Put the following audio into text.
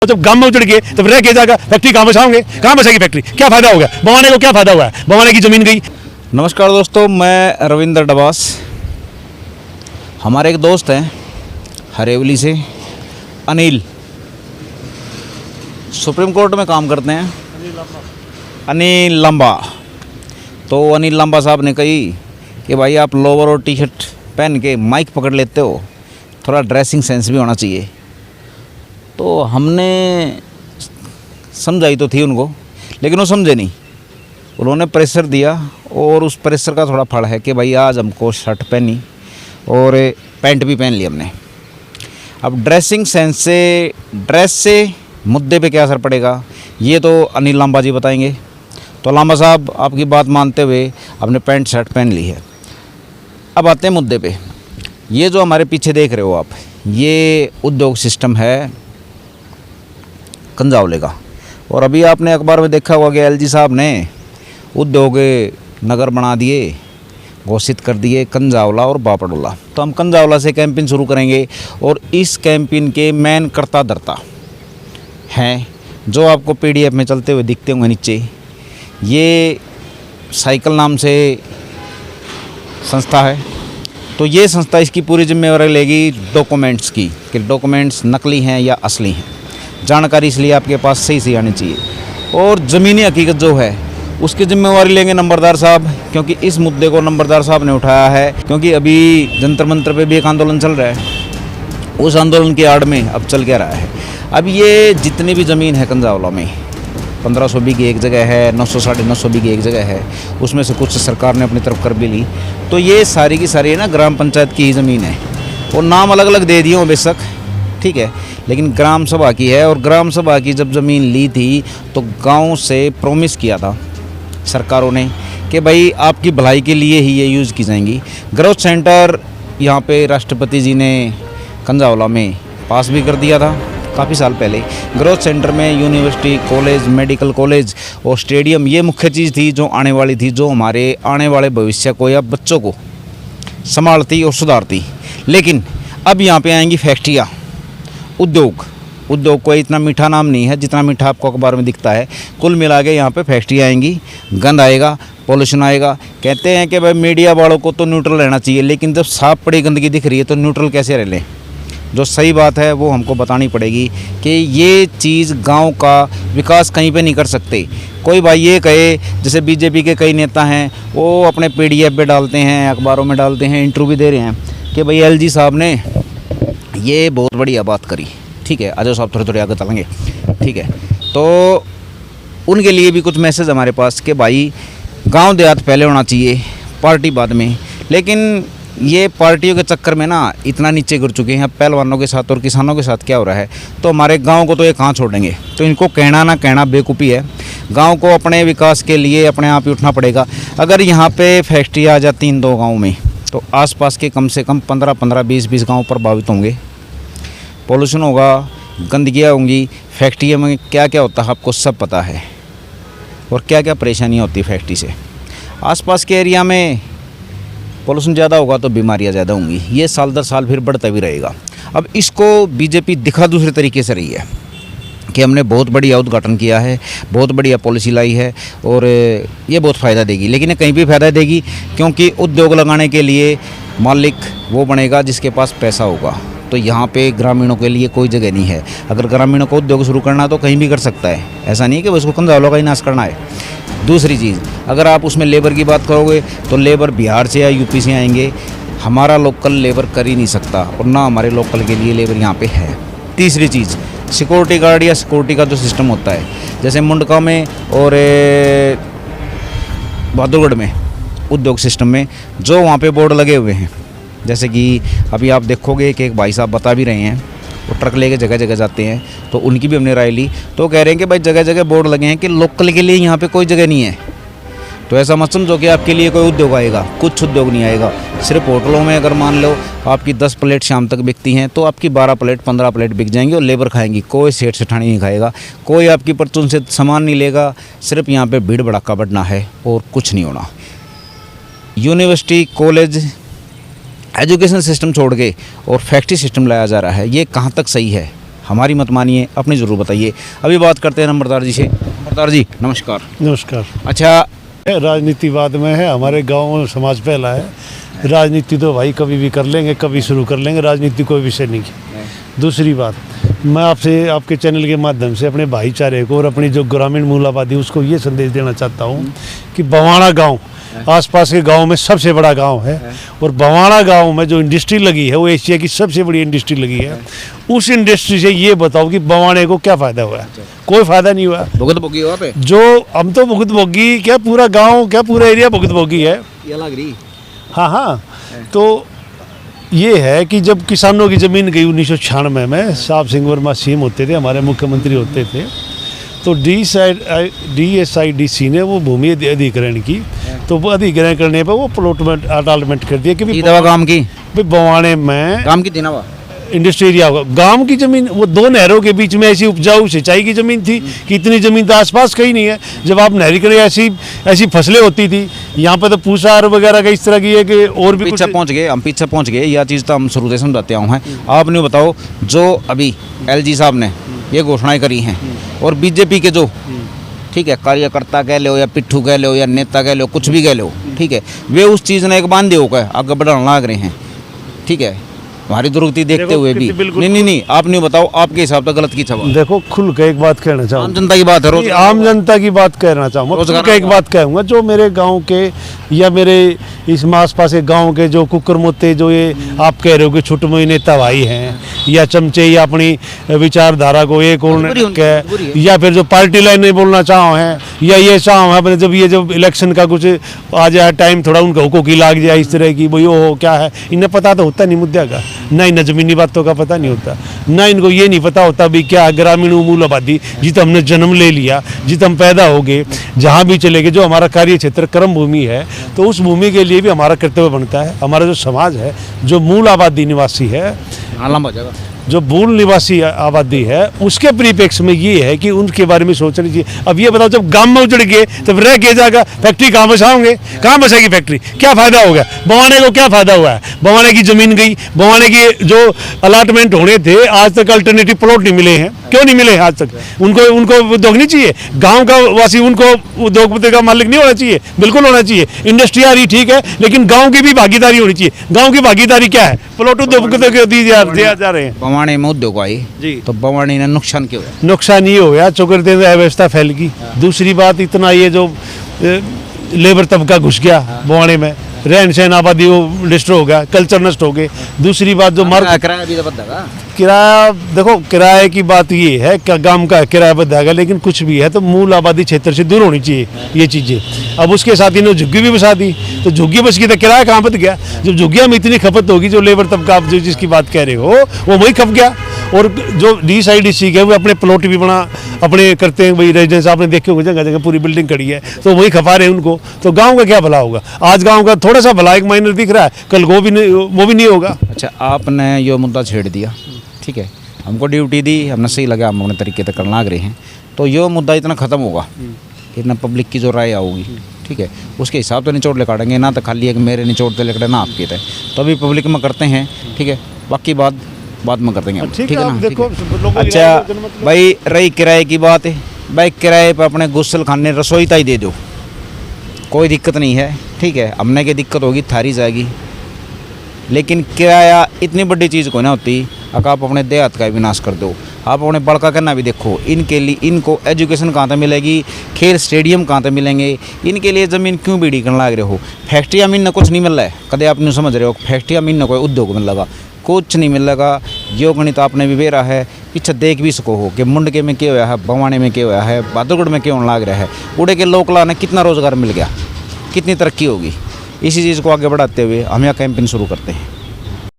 जब गांव में उजड़ गए तब रह के जाएगा, फैक्ट्री कहाँ बचाओगे, कहाँ बचेगी फैक्ट्री, क्या फायदा होगा, बवाने को क्या फायदा हुआ है, बवाने की जमीन गई। नमस्कार दोस्तों, मैं रविंद्र डबास। हमारे एक दोस्त हैं हरेवली से, अनिल, सुप्रीम कोर्ट में काम करते हैं, अनिल लंबा। तो अनिल लंबा साहब ने कही कि भाई आप लोवर और टी शर्ट पहन के माइक पकड़ लेते हो, थोड़ा ड्रेसिंग सेंस भी होना चाहिए। तो हमने समझाई तो थी उनको, लेकिन वो समझे नहीं। उन्होंने प्रेशर दिया और उस प्रेशर का थोड़ा फल है कि भाई आज हमको शर्ट पहनी और पैंट भी पहन ली हमने। अब ड्रेसिंग सेंस से, ड्रेस से मुद्दे पे क्या असर पड़ेगा, ये तो अनिल लांबा जी बताएंगे। तो लांबा साहब आपकी बात मानते हुए आपने पैंट शर्ट पहन ली है। अब आते हैं मुद्दे पे। ये जो हमारे पीछे देख रहे हो आप, ये उद्योग सिस्टम है कंजावले का। और अभी आपने अखबार में देखा होगा कि एलजी साहब ने उद्योग नगर बना दिए, घोषित कर दिए कंजावला और बापड़ोला। तो हम कंजावला से कैंपेन शुरू करेंगे और इस कैंपेन के मेन कर्ता धर्ता हैं जो आपको पीडीएफ में चलते हुए दिखते होंगे नीचे। ये साइकिल नाम से संस्था है। तो ये संस्था इसकी पूरी जिम्मेवारी लेगी डॉक्यूमेंट्स की, कि डॉक्यूमेंट्स नकली हैं या असली हैं। जानकारी इसलिए आपके पास सही से आनी चाहिए। और ज़मीनी हकीकत जो है उसकी जिम्मेवारी लेंगे नंबरदार साहब, क्योंकि इस मुद्दे को नंबरदार साहब ने उठाया है। क्योंकि अभी जंतर मंतर पे भी एक आंदोलन चल रहा है, उस आंदोलन की आड़ में अब चल क्या रहा है। अब ये जितनी भी ज़मीन है कंजावला में, 1500 बीघे एक जगह है, 900 साढ़े 900 बीघे एक जगह है, उसमें से कुछ सरकार ने अपनी तरफ कर भी ली। तो ये सारी की सारी है ना ग्राम पंचायत की ही ज़मीन है। और नाम अलग अलग दे दिए हों बेशक, ठीक है, लेकिन ग्राम सभा की है। और ग्राम सभा की जब ज़मीन ली थी तो गांव से प्रॉमिस किया था सरकारों ने कि भाई आपकी भलाई के लिए ही ये यूज़ की जाएंगी। ग्रोथ सेंटर यहाँ पे राष्ट्रपति जी ने कंजावला में पास भी कर दिया था काफ़ी साल पहले। ग्रोथ सेंटर में यूनिवर्सिटी, कॉलेज, मेडिकल कॉलेज और स्टेडियम, ये मुख्य चीज़ थी जो आने वाली थी, जो हमारे आने वाले भविष्य को या बच्चों को संभालती और सुधारती। लेकिन अब यहाँ पे आएंगी फैक्ट्रियाँ, उद्योग। उद्योग कोई इतना मीठा नाम नहीं है जितना मीठा आपको अखबार में दिखता है। कुल मिला के यहाँ पे फैक्ट्री आएंगी, गंद आएगा, पॉल्यूशन आएगा। कहते हैं कि भाई मीडिया वालों को तो न्यूट्रल रहना चाहिए, लेकिन जब साफ पड़ी गंदगी दिख रही है तो न्यूट्रल कैसे रह लें। जो सही बात है वो हमको बतानी पड़ेगी कि ये चीज़ गांव का विकास कहीं पे नहीं कर सकते। कोई भाई ये कहे, जैसे बीजेपी के कई नेता हैं वो अपने पीडीएफ पे डालते हैं, अखबारों में डालते हैं, इंटरव्यू भी दे रहे हैं कि भाई एलजी साहब ने ये बहुत बढ़िया बात करी, ठीक है, अजय साहब थोड़े थोड़े आगे चलेंगे, ठीक है। तो उनके लिए भी कुछ मैसेज हमारे पास कि भाई गांव देहात पहले होना चाहिए, पार्टी बाद में। लेकिन ये पार्टियों के चक्कर में ना इतना नीचे गिर चुके हैं। पहलवानों के साथ और किसानों के साथ क्या हो रहा है, तो हमारे गांव को तो ये कहाँ छोड़ेंगे। तो इनको कहना ना कहना बेवकूफ़ी है। गांव को अपने विकास के लिए अपने आप ही उठना पड़ेगा। अगर यहाँ पे फैक्ट्री आ जाती इन दो गाँव में तो आसपास के कम से कम 15-15, 20-20 गाँव प्रभावित होंगे। पॉल्यूशन होगा, गंदगियाँ होंगी। फैक्ट्री में क्या क्या होता है आपको सब पता है, और क्या क्या परेशानियाँ होती है फैक्ट्री से। आसपास के एरिया में पॉल्यूशन ज़्यादा होगा तो बीमारियाँ ज़्यादा होंगी। ये साल दर साल फिर बढ़ता भी रहेगा। अब इसको बीजेपी दिखा दूसरे तरीके से रही है कि हमने बहुत बढ़िया उद्घाटन किया है, बहुत बढ़िया पॉलिसी लाई है और ये बहुत फ़ायदा देगी। लेकिन ये कहीं भी फ़ायदा देगी, क्योंकि उद्योग लगाने के लिए मालिक वो बनेगा जिसके पास पैसा होगा। तो यहाँ पे ग्रामीणों के लिए कोई जगह नहीं है। अगर ग्रामीणों को उद्योग शुरू करना है तो कहीं भी कर सकता है, ऐसा नहीं है कि उसको कंजावला का ही नाश करना है। दूसरी चीज़, अगर आप उसमें लेबर की बात करोगे तो लेबर बिहार से या यूपी से आएंगे। हमारा लोकल लेबर कर ही नहीं सकता, और ना हमारे लोकल के लिए लेबर यहाँ पे है। तीसरी चीज़, सिक्योरिटी गार्ड या सिक्योरिटी का जो सिस्टम होता है, जैसे मुंडका में और बहादुरगढ़ में उद्योग सिस्टम में जो वहाँ पे बोर्ड लगे हुए हैं, जैसे कि अभी आप देखोगे कि एक भाई साहब बता भी रहे हैं, वो ट्रक लेके जगह जगह जाते हैं, तो उनकी भी हमने राय ली। तो कह रहे हैं कि भाई जगह जगह बोर्ड लगे हैं कि लोकल के लिए यहाँ पे कोई जगह नहीं है। तो ऐसा मत समझो कि आपके लिए कोई उद्योग आएगा, कुछ उद्योग नहीं आएगा। सिर्फ होटलों में अगर मान लो आपकी 10 प्लेट शाम तक बिकती हैं तो आपकी 12 प्लेट 15 प्लेट बिक जाएंगी और लेबर खाएंगी। कोई सेठ सेठानी नहीं खाएगा, कोई आपकी परचून से सामान नहीं लेगा। सिर्फ यहाँ पे भीड़ भड़ाका बढ़ना है और कुछ नहीं होना। यूनिवर्सिटी, कॉलेज, एजुकेशन सिस्टम छोड़ के और फैक्ट्री सिस्टम लाया जा रहा है, ये कहाँ तक सही है हमारी मत मानिए, अपनी ज़रूर बताइए। अभी बात करते हैं नंबरदार जी से। नंबरदार जी नमस्कार। नमस्कार। अच्छा, राजनीति बाद में है, हमारे गांव में समाज पहला है। राजनीति तो भाई कभी भी कर लेंगे, कभी शुरू कर लेंगे, राजनीति कोई विषय नहीं है। दूसरी बात, मैं आपसे आपके चैनल के माध्यम से अपने भाईचारे को और अपनी जो ग्रामीण मूल आबादी उसको ये संदेश देना चाहता हूँ कि बवाना गांव आसपास के गांव में सबसे बड़ा गांव है, और बवाना गांव में जो इंडस्ट्री लगी है वो एशिया की सबसे बड़ी इंडस्ट्री लगी है। उस इंडस्ट्री से ये बताओ कि बवाने को क्या फ़ायदा हुआ है? कोई फ़ायदा नहीं हुआ। भुगत भोगी वहाँ पे जो हम तो भुगत भोगी क्या, पूरा गांव क्या, पूरा एरिया भुगत भोगी है। ये लग रही। हाँ, तो ये है कि जब किसानों की ज़मीन गई 1996 में, साहब सिंह वर्मा सीएम होते थे, हमारे मुख्यमंत्री होते थे, तो DSIDC ने वो भूमि अधिग्रहण की, तो वो अधिग्रहण करने पर वो प्लॉटमेंट अलॉटमेंट कर दिया कि ये दवा काम की भाई बवाने में काम की थी ना, इंडस्ट्री एरिया होगा। गांव की ज़मीन वो दो नहरों के बीच में ऐसी उपजाऊ सिंचाई की ज़मीन थी कि इतनी ज़मीन तो आसपास कहीं नहीं है। जब आप नहरीकरण ऐसी फसलें होती थी, यहाँ पे तो पूसार वगैरह का इस तरह की है कि और भी पीछे पहुँच गए, हम पीछे पहुँच गए। यह चीज़ तो हम शुरू से समझाते आए हैं। आपने बताओ, जो अभी LG साहब ने ये घोषणाएं करी हैं और बीजेपी के जो ठीक है कार्यकर्ता कह लो या पिट्ठू कह लो या नेता कह लो, कुछ भी कह लो, ठीक है, वे उस चीज़ ने एक बांधे होकर आगे बढ़ाने लग रहे हैं। ठीक है, हमारी दुर्गति देखते हुए भी नहीं, आप नहीं बताओ, आपके हिसाब से गलत की छवा। देखो, खुल के एक बात कहना चाहूँ, आम जनता की बात है, आम जनता की बात कहना चाहूँगा, खुल के एक बात कहूँगा, जो मेरे गांव के या मेरे इस आसपास के गांव के जो कुकर मुत्ते, जो ये आप कह रहे हो कि छुटमुई नेता भाई हैं या चमचे या अपनी विचारधारा को एक और या फिर जो पार्टी लाइन नहीं बोलना चाहो हैं या ये चाहो हैं, जब ये जब इलेक्शन का कुछ आ जाए टाइम, थोड़ा उनका हुक्म की लाग जाए इस तरह की, भाई ओ क्या है, इन्हें पता तो होता नहीं मुद्दे का, ना इन्हें ज़मीनी बातों का पता नहीं होता, ना इनको ये नहीं पता होता भी क्या ग्रामीण मूल आबादी जित हमने जन्म ले लिया, जित हम पैदा हो गए, जहाँ भी चले गए, जो हमारा कार्य क्षेत्र कर्म भूमि है, तो उस भूमि के लिए भी हमारा कर्तव्य बनता है। हमारा जो समाज है, जो मूल आबादी निवासी है, जो मूल निवासी आबादी है, उसके परिप्रेक्ष्य में ये है कि उनके बारे में सोचना चाहिए। अब ये बताओ, जब गांव में उजड़ गए तब रह के जाएगा, फैक्ट्री कहाँ बसाओगे? कहाँ बसेगी फैक्ट्री? क्या फ़ायदा होगा? बवाने को क्या फ़ायदा हुआ है? बवाने की ज़मीन गई, बवाने की जो अलाटमेंट होने थे, आज तक अल्टरनेटिव प्लॉट नहीं मिले हैं। क्यों नहीं मिले आज तक? उनको उद्योग नहीं चाहिए? गाँव का वासी उनको उद्योगपति का मालिक नहीं होना चाहिए? बिल्कुल होना चाहिए। इंडस्ट्री आ रही ठीक है, लेकिन गाँव की भी भागीदारी होनी चाहिए। गाँव की भागीदारी क्या है? प्लॉट उद्योगपति को दिए जा रहे हैं। बवाने में उद्योग आई जी, तो बवाने ने नुकसान क्यों है? नुकसान ये हो गया, चौकड़ते अव्यवस्था फैल गई। दूसरी बात, इतना ये जो लेबर तबका घुस गया बवाने में, रहन सहन आबादी वो डिस्ट्रो हो गया, कल्चर नष्ट हो गए। दूसरी बात, जो किराया भी किराया, देखो किराए की बात ये है कि गांव का किराया बढ़ाएगा, लेकिन कुछ भी है तो मूल आबादी क्षेत्र से दूर होनी चाहिए ये चीज़ें। अब उसके साथ इन्होंने झुग्गी भी बसा दी, तो झुग्गी बस की तो किराया कहाँ बढ़ गया? जब झुग्गियाँ में इतनी खपत होगी, जो लेबर तबका आप जो जिसकी बात कह रहे हो वो वही खप गया। और जो DSIDC के वो अपने प्लॉट भी बना अपने करते हैं, भाई रेजिडेंस आपने देखे होंगे, जगह जगह पूरी बिल्डिंग खड़ी है, तो वही खपा रहे हैं उनको। तो गाँव का क्या भला होगा? आज गाँव का थोड़ा सा भला एक माइनर दिख रहा है, कल वो भी नहीं होगा। अच्छा, आपने ये मुद्दा छेड़ दिया, ठीक है, हमको ड्यूटी दी, हमने सही लगा, हम अपने तरीके से करना लग रहे हैं, तो ये मुद्दा इतना ख़त्म होगा, इतना पब्लिक की जो राय आओगी, ठीक है, उसके हिसाब से निचोड़ ले काटेंगे ना, तो खाली एक मेरे निचोड़ से लेकर ना आपके थे, तो अभी पब्लिक में करते हैं, ठीक है, बाकी बाद में कर देंगे, ठीक है ना? देखो, अच्छा भाई, रही किराए की बात है, भाई किराए पर अपने गुस्सल खाने रसोई ताई दे दो, कोई दिक्कत नहीं है, ठीक है, हमने की दिक्कत होगी थारी जाएगी, लेकिन किराया इतनी बड़ी चीज़ को ना होती, अगर आप अपने देहात का विनाश कर दो। आप अपने बड़का करना भी देखो, इनके लिए इनको एजुकेशन कहाँ तक मिलेगी, खेल स्टेडियम कहाँ तक मिलेंगे, इनके लिए ज़मीन क्यों बीड़ी करने लग रहे हो? फैक्ट्रियाँ मिलना कुछ नहीं मिल रहा है, कदे आप नहीं समझ रहे हो, फैक्ट्रियाँ मिलना कोई उद्योग मिल लगा, कुछ नहीं मिल लगा। यो गणित आपने भी बेरा है, पीछे देख भी सको हो कि मुंडके में क्या हुआ है, बवाने में क्या हुआ है, बहादुरगढ़ में क्यों लग रहा है, उड़े के लोकला ने कितना रोज़गार मिल गया, कितनी तरक्की होगी। इसी चीज़ को आगे बढ़ाते हुए हम यहाँ कैंपेन शुरू करते हैं।